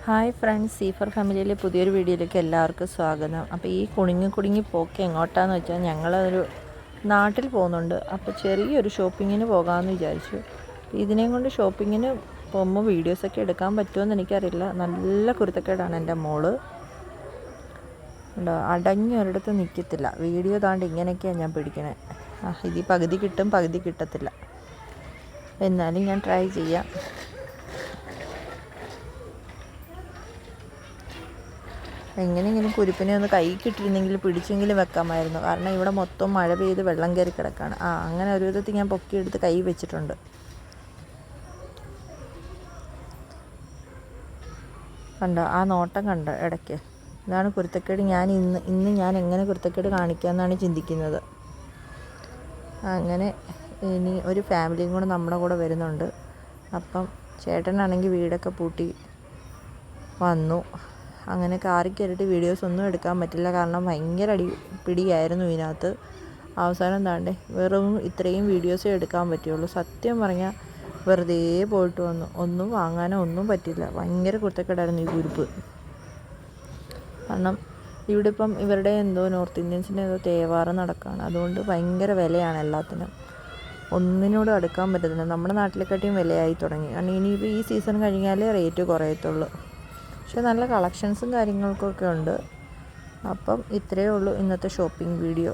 Hi friends, സീഫർ ഫാമിലിയിലെ പുതിയൊരു വീഡിയോയിലേക്ക് എല്ലാവർക്കും സ്വാഗതം. അപ്പോൾ ഈ കുണുങ്ങി പോക്ക് എങ്ങോട്ടാന്ന് വെച്ചാൽ ഞങ്ങളൊരു നാട്ടിൽ പോകുന്നുണ്ട്. അപ്പോൾ ചെറിയൊരു ഷോപ്പിങ്ങിന് പോകാമെന്ന് വിചാരിച്ചു. ഇതിനെയും കൊണ്ട് ഷോപ്പിങ്ങിന് പോകുമ്പോൾ വീഡിയോസൊക്കെ എടുക്കാൻ പറ്റുമെന്ന് എനിക്കറിയില്ല. നല്ല കുരുത്തക്കേടാണ് എൻ്റെ മോള്. ഉണ്ടോ, അടങ്ങിയൊരിടത്ത് നിൽക്കത്തില്ല. വീഡിയോ താണ്ട് ഇങ്ങനെയൊക്കെയാണ് ഞാൻ പിടിക്കണേ. ഇതിൽ പകുതി കിട്ടും, പകുതി കിട്ടത്തില്ല. എന്നാലും ഞാൻ ട്രൈ ചെയ്യാം. എങ്ങനെയെങ്കിലും കുരുപ്പിനെ ഒന്ന് കൈ കിട്ടിയിരുന്നെങ്കിൽ പിടിച്ചെങ്കിലും വെക്കാമായിരുന്നു. കാരണം ഇവിടെ മൊത്തം മഴ പെയ്ത് വെള്ളം കയറി കിടക്കുകയാണ്. അങ്ങനെ ഒരു വിധത്തിൽ ഞാൻ പൊക്കിയെടുത്ത് കൈ വെച്ചിട്ടുണ്ട്. കണ്ടോ, ആ നോട്ടം കണ്ടോ ഇടയ്ക്ക്? ഇതാണ് കുരുത്തക്കേട്. ഇന്ന് ഞാൻ എങ്ങനെ കുരുത്തക്കേട് കാണിക്കാമെന്നാണ് ചിന്തിക്കുന്നത്. അങ്ങനെ ഇനി ഒരു ഫാമിലിയും കൂടെ നമ്മുടെ കൂടെ വരുന്നുണ്ട്. അപ്പം ചേട്ടനാണെങ്കിൽ വീടൊക്കെ പൂട്ടി വന്നു. അങ്ങനെ കാറിൽ കയറിയിട്ട് വീഡിയോസ് ഒന്നും എടുക്കാൻ പറ്റില്ല. കാരണം ഭയങ്കര പിടിയായിരുന്നു ഇതിനകത്ത്. അവസാനം താണ്ടേ വെറും ഇത്രയും വീഡിയോസേ എടുക്കാൻ പറ്റുള്ളൂ. സത്യം പറഞ്ഞാൽ വെറുതെ പോയിട്ട് വന്നു. ഒന്നും വാങ്ങാനോ ഒന്നും പറ്റില്ല. ഭയങ്കര കുരുത്തക്കേടായിരുന്നു ഈ കുരുപ്പ്. കാരണം ഇവിടെ ഇപ്പം ഇവരുടെ എന്തോ നോർത്ത് ഇന്ത്യൻസിൻ്റെ എന്തോ തേവാറ് നടക്കുകയാണ്. അതുകൊണ്ട് ഭയങ്കര വിലയാണ് എല്ലാത്തിനും. ഒന്നിനോട് അടുക്കാൻ പറ്റത്തില്ല. നമ്മുടെ നാട്ടിലെക്കാട്ടിയും വിലയായി തുടങ്ങി. കാരണം ഇനിയിപ്പോൾ ഈ സീസൺ കഴിഞ്ഞാലേ റേറ്റ് കുറയത്തുള്ളൂ. പക്ഷെ നല്ല കളക്ഷൻസും കാര്യങ്ങൾക്കൊക്കെ ഉണ്ട്. അപ്പം ഇത്രയേ ഉള്ളൂ ഇന്നത്തെ ഷോപ്പിംഗ് വീഡിയോ.